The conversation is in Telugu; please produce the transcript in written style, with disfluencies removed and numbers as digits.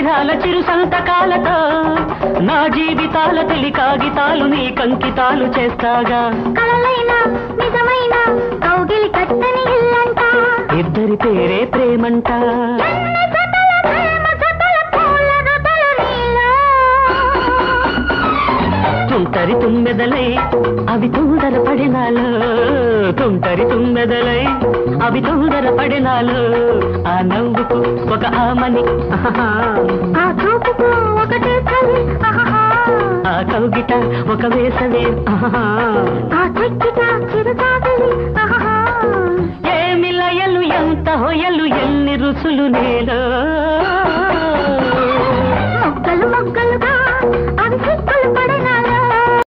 స్నేహాల చిరు సంతకాలతో నా జీవితాల తెలి కాగితాలు నీ కంకితాలు చేస్తాగా కలలైనా నిజమైన కౌగిలి కట్టని ఇల్లంట ఇద్దరి పేరే ప్రేమంట తుంటరి తుమ్మెదలై అవి తొందర పడినాలు తుంటరి తుమ్మెదలై అవి తొందర పడినాలు ఆ నవ్వుకు ఒక ఆమని ఆ చూపుకు ఒకటే చలి ఆ కౌగిట ఒక వేసవి ఆ చెక్కిట చిరుతాగలి ఏమి లయలు ఎంత హొయలు ఎన్ని రుచులు నేలో